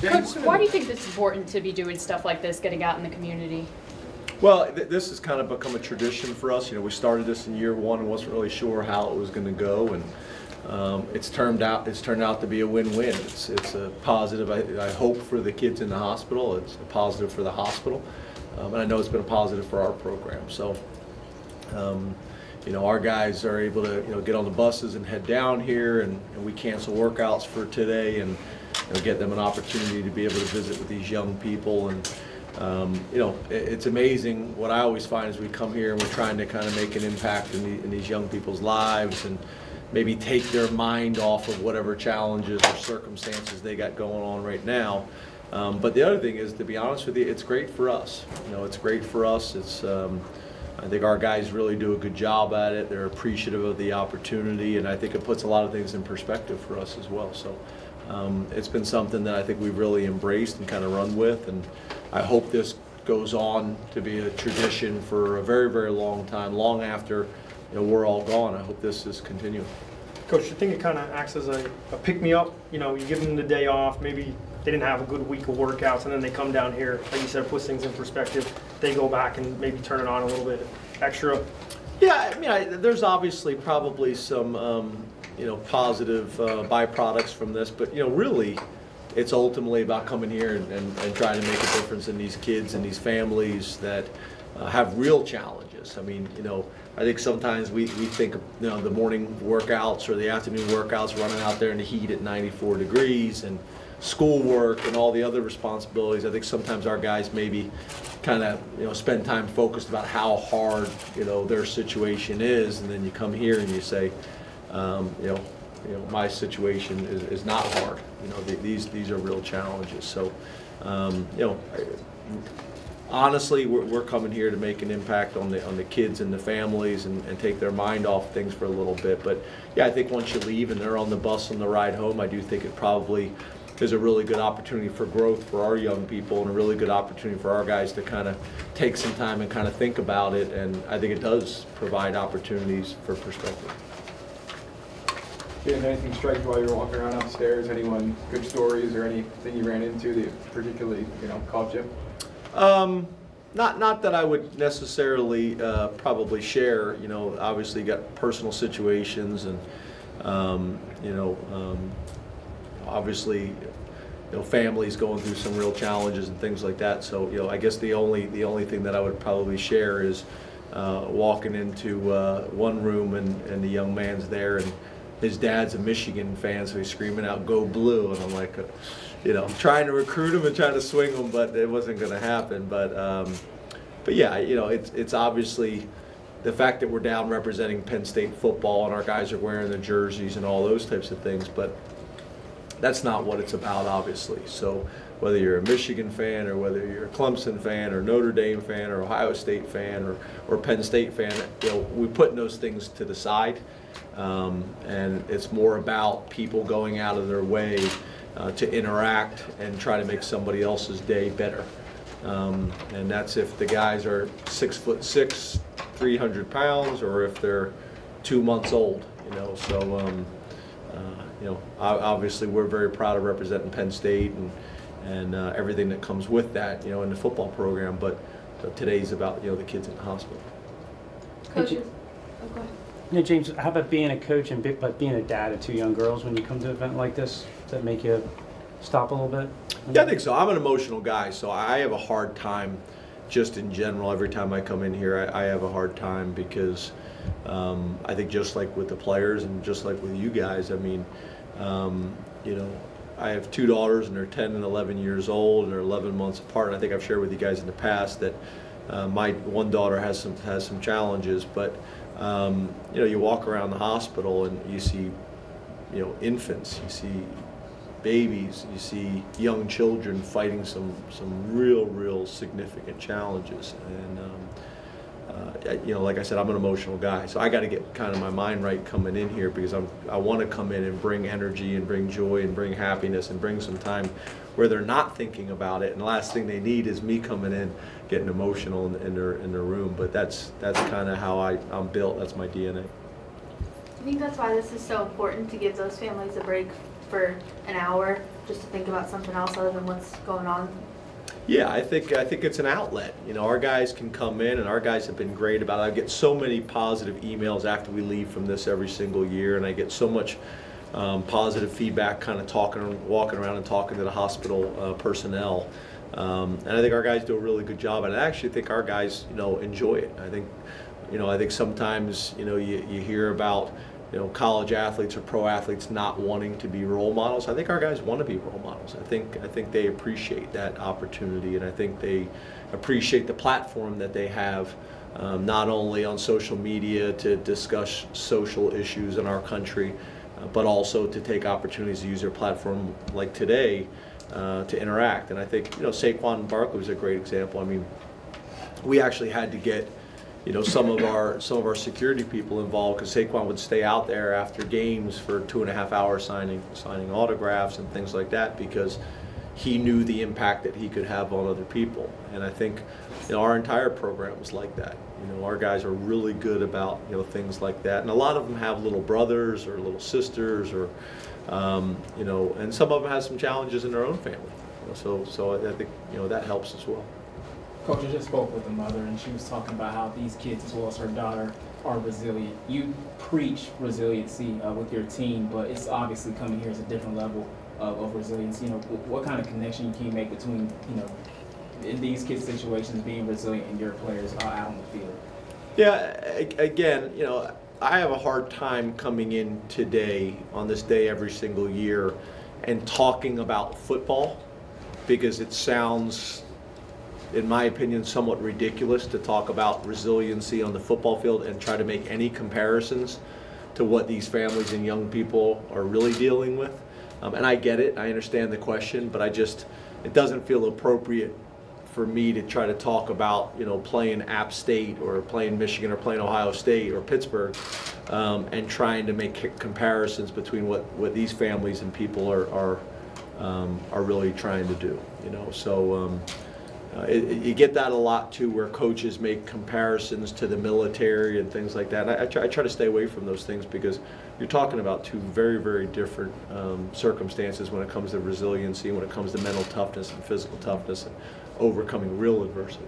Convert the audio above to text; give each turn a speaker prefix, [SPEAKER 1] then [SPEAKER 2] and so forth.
[SPEAKER 1] Coach, why do you think this is important to be doing stuff like this, getting out in the community?
[SPEAKER 2] Well, this has kind of become a tradition for us. You know, we started this in year one and wasn't really sure how it was going to go, and it's turned out to be a win-win. It's a positive, I hope, for the kids in the hospital. It's a positive for the hospital, and I know it's been a positive for our program. So, you know, our guys are able to, you know, get on the buses and head down here, and we cancel workouts for today, and you know, get them an opportunity to be able to visit with these young people. And you know, it's amazing. What I always find is we come here and we're trying to kind of make an impact in these young people's lives, and maybe take their mind off of whatever challenges or circumstances they got going on right now. But the other thing is, to be honest with you, it's great for us. You know, it's great for us. It's I think our guys really do a good job at it. They're appreciative of the opportunity, and I think it puts a lot of things in perspective for us as well. So it's been something that I think we've really embraced and kind of run with, and I hope this goes on to be a tradition for a very, very long time, long after, you know, we're all gone. I hope this is continuing.
[SPEAKER 3] Coach, I think it kind of acts as a pick-me-up. You know, you give them the day off, maybe they didn't have a good week of workouts, and then they come down here, like you said, puts things in perspective. They go back and maybe turn it on a little bit extra.
[SPEAKER 2] Yeah, I mean, there's obviously probably some, you know, positive byproducts from this, but, you know, really, it's ultimately about coming here and trying to make a difference in these kids and these families that have real challenges. I mean, you know, I think sometimes we think, you know, the morning workouts or the afternoon workouts, running out there in the heat at 94 degrees and schoolwork and all the other responsibilities. I think sometimes our guys maybe kind of, you know, spend time focused about how hard, you know, their situation is, and then you come here and you say, you know, my situation is not hard. You know, these are real challenges. So, you know, honestly, we're coming here to make an impact on the kids and the families, and take their mind off things for a little bit. But yeah, I think once you leave and they're on the bus on the ride home, I do think it probably is a really good opportunity for growth for our young people, and a really good opportunity for our guys to kind of take some time and kind of think about it. And I think it does provide opportunities for perspective.
[SPEAKER 4] Did anything strike you while you were walking around upstairs? Anyone, good stories or anything you ran into that particularly, you know, caught you?
[SPEAKER 2] Not that I would necessarily probably share. You know, obviously you got personal situations, and you know, obviously, you know, families going through some real challenges and things like that. So, you know, I guess the only thing that I would probably share is walking into one room, and the young man's there, and his dad's a Michigan fan, so he's screaming out, "Go Blue!" And I'm like, you know, trying to recruit him and trying to swing him, but it wasn't going to happen. But yeah, you know, it's obviously the fact that we're down representing Penn State football, and our guys are wearing the jerseys and all those types of things, but that's not what it's about, obviously. So whether you're a Michigan fan, or whether you're a Clemson fan, or Notre Dame fan, or Ohio State fan, or Penn State fan, you know, we put those things to the side, and it's more about people going out of their way to interact and try to make somebody else's day better. And that's if the guys are 6'6", 300 pounds, or if they're 2 months old. You know, so you know, obviously we're very proud of representing Penn State and everything that comes with that, you know, in the football program. But today's about, you know, the kids in the hospital.
[SPEAKER 1] Coaches, oh, go ahead.
[SPEAKER 5] You know, James, how about being a coach and being a dad of 2 young girls when you come to an event like this? Does that make you stop a little bit?
[SPEAKER 2] Yeah, I think so. I'm an emotional guy, so I have a hard time just in general. Every time I come in here, I have a hard time, because I think just like with the players and just like with you guys, I mean, you know, I have 2 daughters, and they're 10 and 11 years old, and they're 11 months apart. And I think I've shared with you guys in the past that my one daughter has some challenges, but you know, you walk around the hospital and you see, you know, infants, you see babies, you see young children fighting some real significant challenges. And you know, like I said, I'm an emotional guy, so I got to get kind of my mind right coming in here, because I want to come in and bring energy and bring joy and bring happiness and bring some time where they're not thinking about it, and the last thing they need is me coming in getting emotional in their room. But that's kind of how I'm built. That's my DNA.
[SPEAKER 6] I think that's why this is so important, to give those families a break for an hour just to think about something else other than what's going on?
[SPEAKER 2] Yeah, I think it's an outlet. You know, our guys can come in, and our guys have been great about it. I get so many positive emails after we leave from this every single year, and I get so much positive feedback, kind of walking around and talking to the hospital personnel. And I think our guys do a really good job, and I actually think our guys, you know, enjoy it. I think sometimes, you know, you hear about, you know, college athletes or pro athletes not wanting to be role models. I think our guys want to be role models. I think they appreciate that opportunity, and I think they appreciate the platform that they have, not only on social media to discuss social issues in our country, but also to take opportunities to use their platform like today to interact. And I think, you know, Saquon Barkley was a great example. I mean, we actually had to get, you know, some of our security people involved, because Saquon would stay out there after games for 2.5 hours signing autographs and things like that, because he knew the impact that he could have on other people. And I think, you know, our entire program was like that. You know, our guys are really good about, you know, things like that, and a lot of them have little brothers or little sisters, or you know, and some of them have some challenges in their own family. You know, so I think, you know, that helps as well.
[SPEAKER 7] Coach, I just spoke with a mother, and she was talking about how these kids, as well as her daughter, are resilient. You preach resiliency with your team, but it's obviously coming here as a different level of resilience. You know, what kind of connection can you make between, you know, in these kids' situations, being resilient and your players out on the field?
[SPEAKER 2] Yeah, again, you know, I have a hard time coming in today, on this day every single year, and talking about football, because it sounds, in my opinion, somewhat ridiculous to talk about resiliency on the football field and try to make any comparisons to what these families and young people are really dealing with. And I get it, I understand the question, but it doesn't feel appropriate for me to try to talk about, you know, playing App State or playing Michigan or playing Ohio State or Pittsburgh, and trying to make comparisons between what these families and people are really trying to do. You know, so you get that a lot too, where coaches make comparisons to the military and things like that. And I try to stay away from those things, because you're talking about two very, very different circumstances when it comes to resiliency, when it comes to mental toughness and physical toughness and overcoming real adversity.